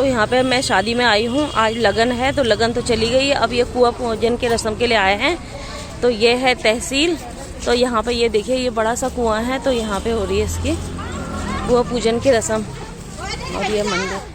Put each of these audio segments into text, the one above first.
यहाँ पे मैं शादी में आई हूँ, आज लगन है तो लगन तो चली गई है। अब ये कुआं पूजन के रस्म के लिए आए हैं। तो ये है तहसील। तो यहाँ पे ये देखिए ये बड़ा सा कुआं है, तो यहाँ पे हो रही है इसकी कुआं पूजन की रस्म। और ये मंदिर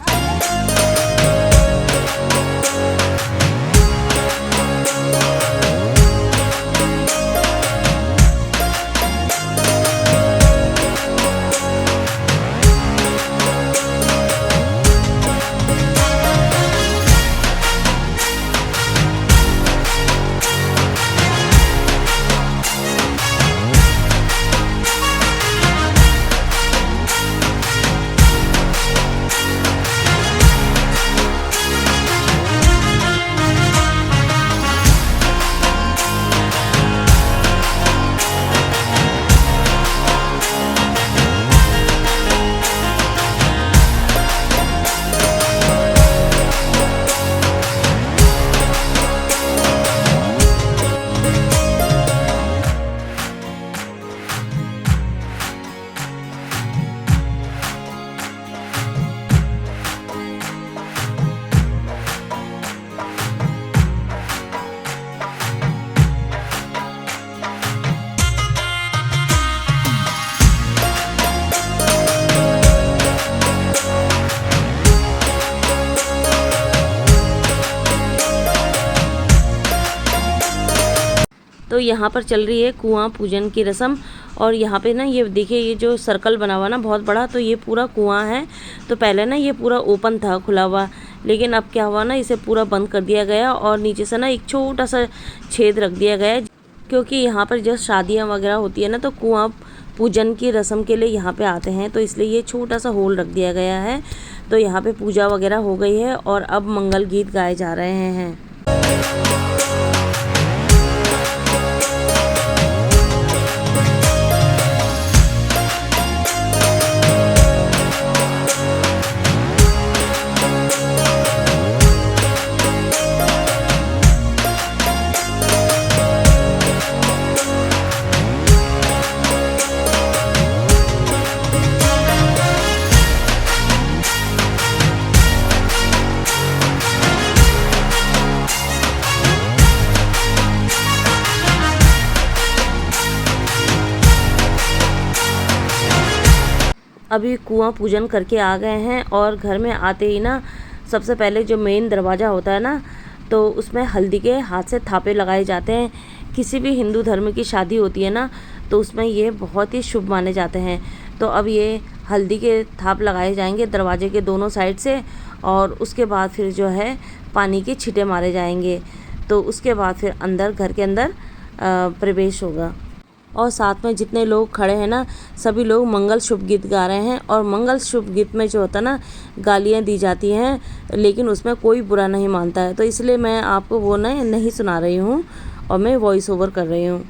तो यहाँ पर चल रही है कुआं पूजन की रस्म। और यहाँ पे ना ये देखिए ये जो सर्कल बना हुआ ना बहुत बड़ा, तो ये पूरा कुआं है। तो पहले ना ये पूरा ओपन था, खुला हुआ, लेकिन अब क्या हुआ ना इसे पूरा बंद कर दिया गया और नीचे से ना एक छोटा सा छेद रख दिया गया है, क्योंकि यहाँ पर जब शादियाँ वगैरह होती है ना तो कुआं पूजन की रस्म के लिए यहाँ पे आते हैं, तो इसलिए ये छोटा सा होल रख दिया गया है। तो यहाँ पे पूजा वगैरह हो गई है और अब मंगल गीत गाए जा रहे हैं। अभी कुआं पूजन करके आ गए हैं और घर में आते ही ना सबसे पहले जो मेन दरवाज़ा होता है ना, तो उसमें हल्दी के हाथ से थापे लगाए जाते हैं। किसी भी हिंदू धर्म की शादी होती है ना तो उसमें ये बहुत ही शुभ माने जाते हैं। तो अब ये हल्दी के थाप लगाए जाएंगे दरवाजे के दोनों साइड से, और उसके बाद फिर जो है पानी के छींटे मारे जाएंगे। तो उसके बाद फिर अंदर घर के अंदर प्रवेश होगा। और साथ में जितने लोग खड़े हैं ना सभी लोग मंगल शुभ गीत गा रहे हैं। और मंगल शुभ गीत में जो होता है ना गालियाँ दी जाती हैं, लेकिन उसमें कोई बुरा नहीं मानता है। तो इसलिए मैं आपको वो नहीं सुना रही हूँ और मैं वॉइस ओवर कर रही हूँ।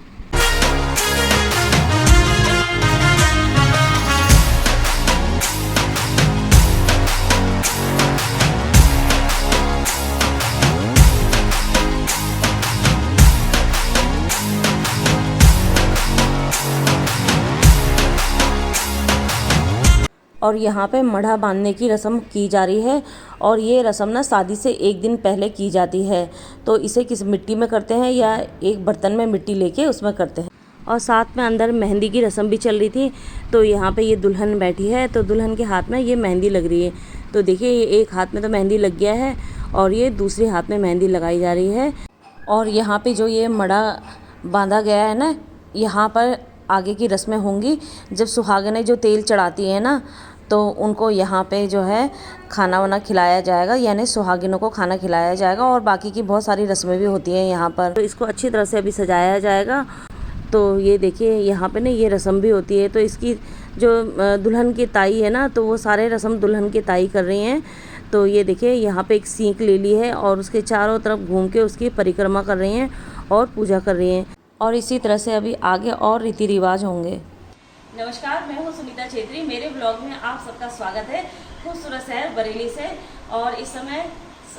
और यहाँ पे मढ़ा बांधने की रस्म की जा रही है। और ये रस्म ना शादी से एक दिन पहले की जाती है। तो इसे किस मिट्टी में करते हैं या एक बर्तन में मिट्टी लेके उसमें करते हैं। और साथ में अंदर मेहंदी की रस्म भी चल रही थी। तो यहाँ पे ये दुल्हन बैठी है, तो दुल्हन के हाथ में ये मेहंदी लग रही है। तो देखिए ये एक हाथ में तो मेहंदी लग गया है और ये दूसरे हाथ में मेहंदी लगाई जा रही है। और यहाँ पे जो ये मड़ा बांधा गया है ना, यहाँ पर आगे की रस्में होंगी। जब सुहागनें जो तेल चढ़ाती है ना तो उनको यहाँ पे जो है खाना वाना खिलाया जाएगा, यानी सुहागिनों को खाना खिलाया जाएगा। और बाकी की बहुत सारी रस्में भी होती हैं यहाँ पर। तो इसको अच्छी तरह से अभी सजाया जाएगा। तो ये देखिए यहाँ पे ना ये रस्म भी होती है। तो इसकी जो दुल्हन की ताई है ना, तो वो सारे रस्म दुल्हन की ताई कर रही हैं। तो ये देखिए यहाँ पे एक सीख ले ली है और उसके चारों तरफ घूम के उसकी परिक्रमा कर रही हैं और पूजा कर रही हैं। और इसी तरह से अभी आगे और रीति रिवाज होंगे। नमस्कार, मैं हूँ सुनीता छेत्री। मेरे ब्लॉग में आप सबका स्वागत है खूबसूरत शहर बरेली से। और इस समय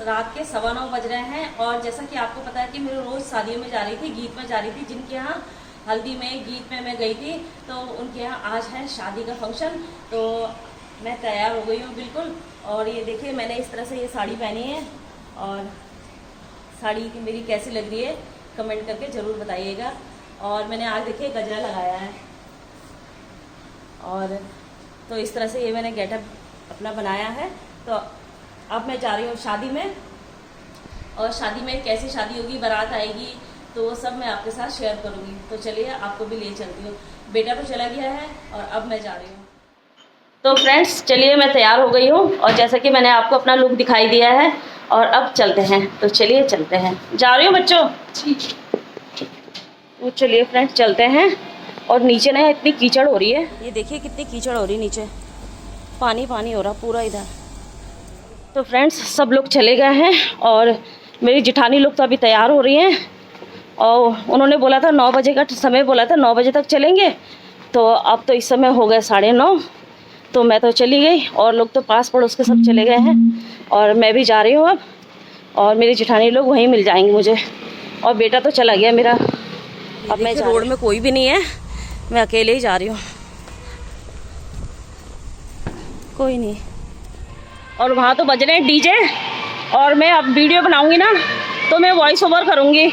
रात के 9:15 बज रहे हैं। और जैसा कि आपको पता है कि मैं रोज़ शादियों में जा रही थी, गीत में जा रही थी। जिनके यहाँ हल्दी में, गीत में मैं गई थी, तो उनके यहाँ आज है शादी का फंक्शन। तो मैं तैयार हो गई हूँ बिल्कुल। और ये देखिए मैंने इस तरह से ये साड़ी पहनी है, और साड़ी की मेरी कैसी लग रही है कमेंट करके ज़रूर बताइएगा। और मैंने आज देखिए गजरा लगाया है, और तो इस तरह से ये मैंने गेटअप अपना बनाया है। तो अब मैं जा रही हूँ शादी में, और शादी में कैसी शादी होगी, बारात आएगी, तो वो सब मैं आपके साथ शेयर करूँगी। तो चलिए आपको भी ले चलती हूँ। बेटा तो चला गया है और अब मैं जा रही हूँ। तो फ्रेंड्स चलिए मैं तैयार हो गई हूँ, और जैसा कि मैंने आपको अपना लुक दिखाई दिया है, और अब चलते हैं। तो चलिए चलते हैं, जा रही हूँ बच्चों। तो चलिए फ्रेंड्स चलते हैं। और नीचे ना इतनी कीचड़ हो रही है, ये देखिए कितनी कीचड़ हो रही, नीचे पानी पानी हो रहा पूरा इधर। तो फ्रेंड्स सब लोग चले गए हैं, और मेरी जिठानी लोग तो अभी तैयार हो रही हैं, और उन्होंने बोला था 9 बजे का समय बोला था, 9 बजे तक चलेंगे। तो अब तो इस समय हो गए 9:30, तो मैं तो चली गई, और लोग तो पास पड़ोस के सब चले गए हैं, और मैं भी जा रही हूँ अब। और मेरी जिठानी लोग वहीं मिल जाएंगे मुझे, और बेटा तो चला गया मेरा। अब मैं रोड में कोई भी नहीं है, मैं अकेले ही जा रही हूँ, कोई नहीं। और वहाँ तो बज रहे हैं डीजे, और मैं अब वीडियो बनाऊंगी ना तो मैं वॉइस ओवर करूँगी।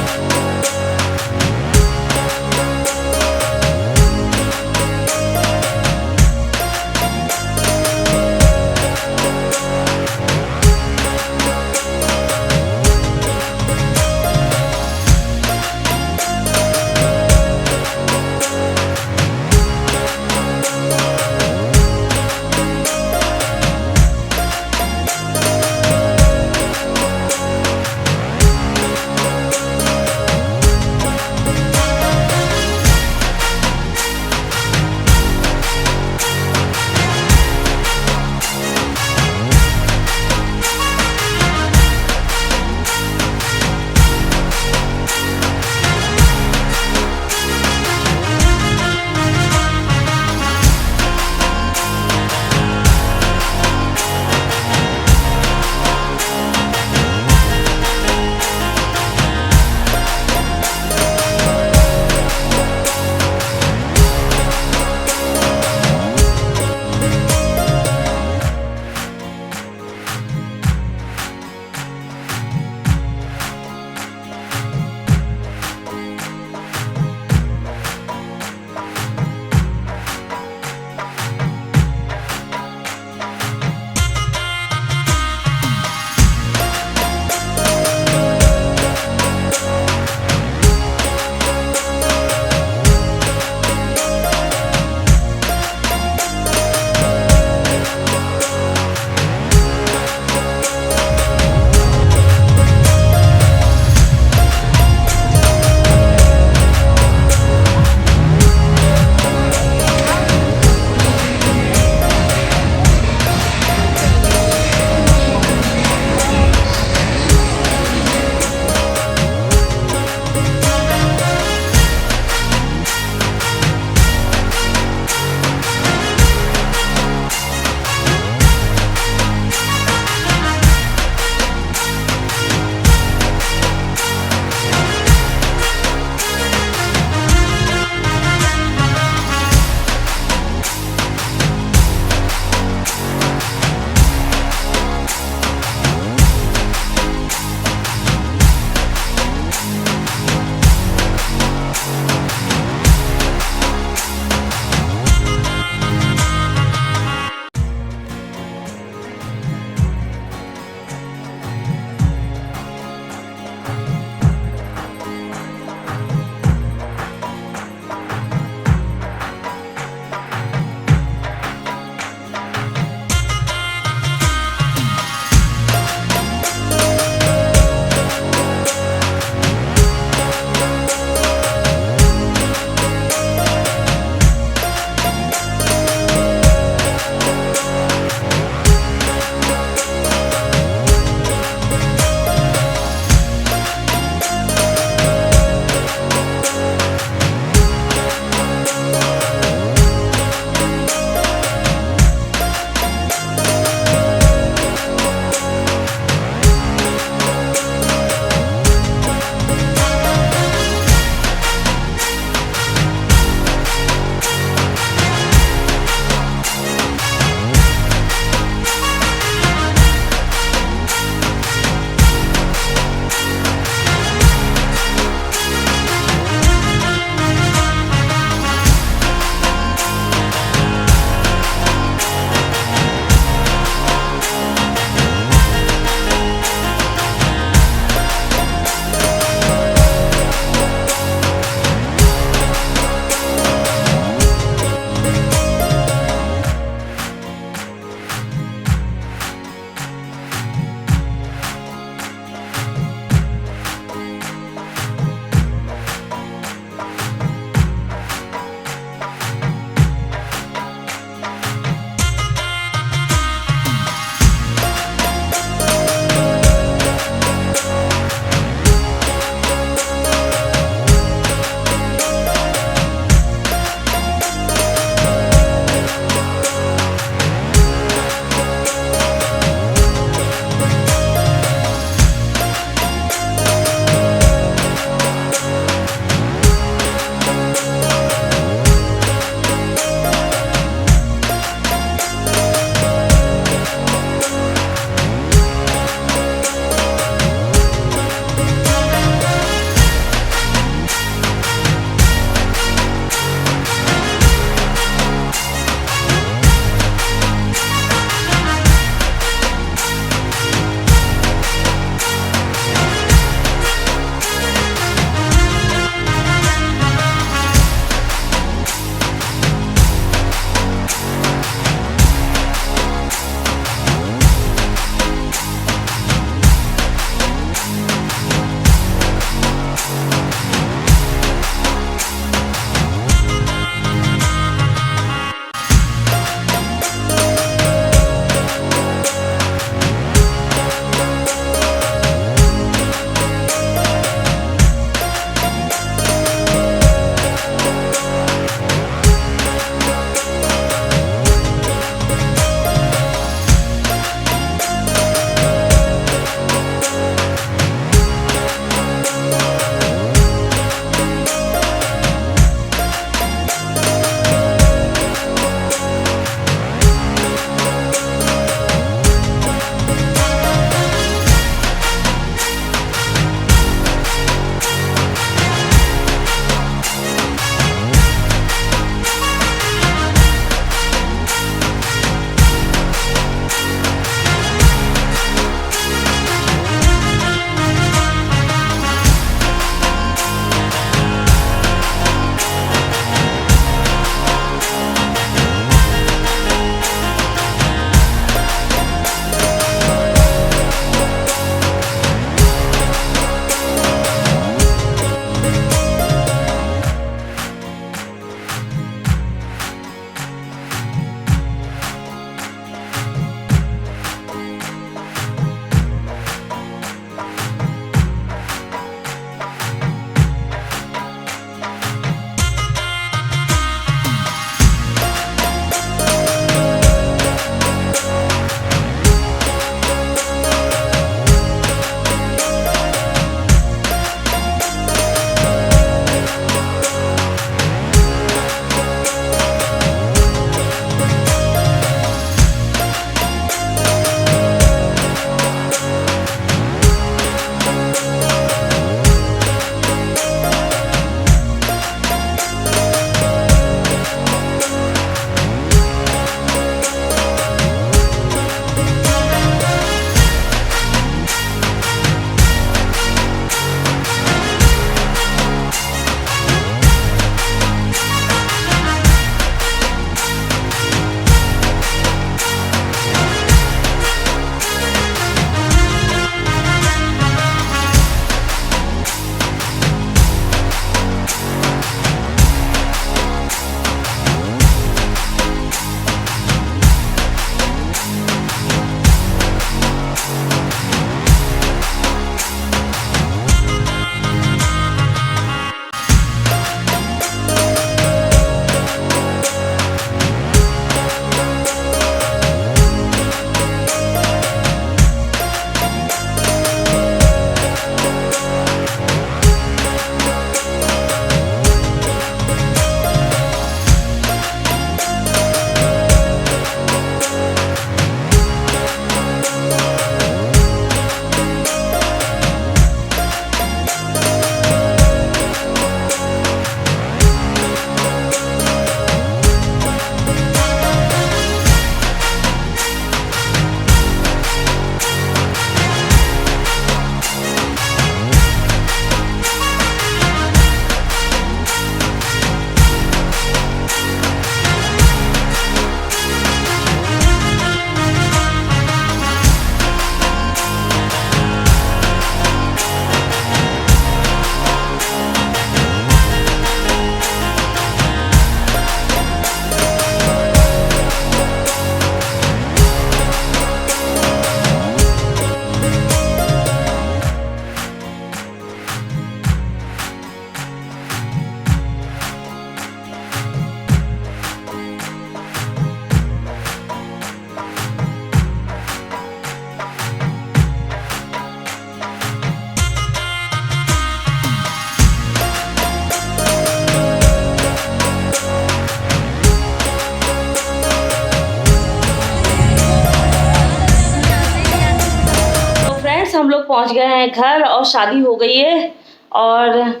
पहुंच गए हैं घर और शादी हो गई है और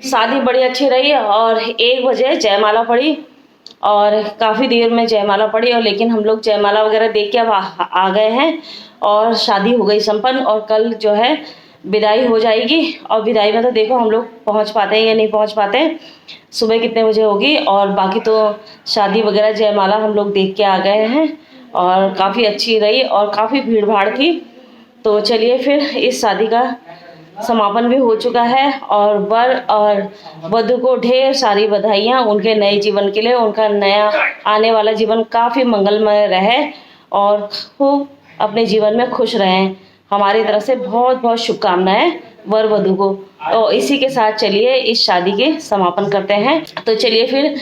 शादी बड़ी अच्छी रही और 1 बजे जयमाला पड़ी और काफ़ी देर में जयमाला पड़ी और लेकिन हम लोग जयमाला वगैरह देख के अब आ गए हैं और शादी हो गई संपन्न। और कल जो है विदाई हो जाएगी और विदाई में तो देखो हम लोग पहुंच पाते हैं या नहीं पहुंच पाते हैं, सुबह कितने बजे होगी। और बाकी तो शादी वगैरह जयमाला हम लोग देख के आ गए हैं और काफ़ी अच्छी रही और काफ़ी भीड़ भाड़ थी। तो चलिए फिर इस शादी का समापन भी हो चुका है और वर और वधू को ढेर सारी बधाइयाँ उनके नए जीवन के लिए। उनका नया आने वाला जीवन काफ़ी मंगलमय रहे और खूब अपने जीवन में खुश रहें। हमारी तरफ से बहुत बहुत शुभकामनाएं वर वधू को। तो इसी के साथ चलिए इस शादी के समापन करते हैं। तो चलिए फिर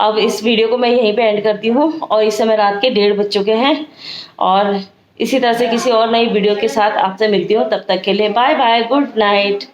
अब इस वीडियो को मैं यहीं पे एंड करती हूँ और इस समय रात के 1:30 बज चुके हैं और इसी तरह से किसी और नई वीडियो के साथ आपसे मिलती हूँ। तब तक के लिए बाय बाय, गुड नाइट।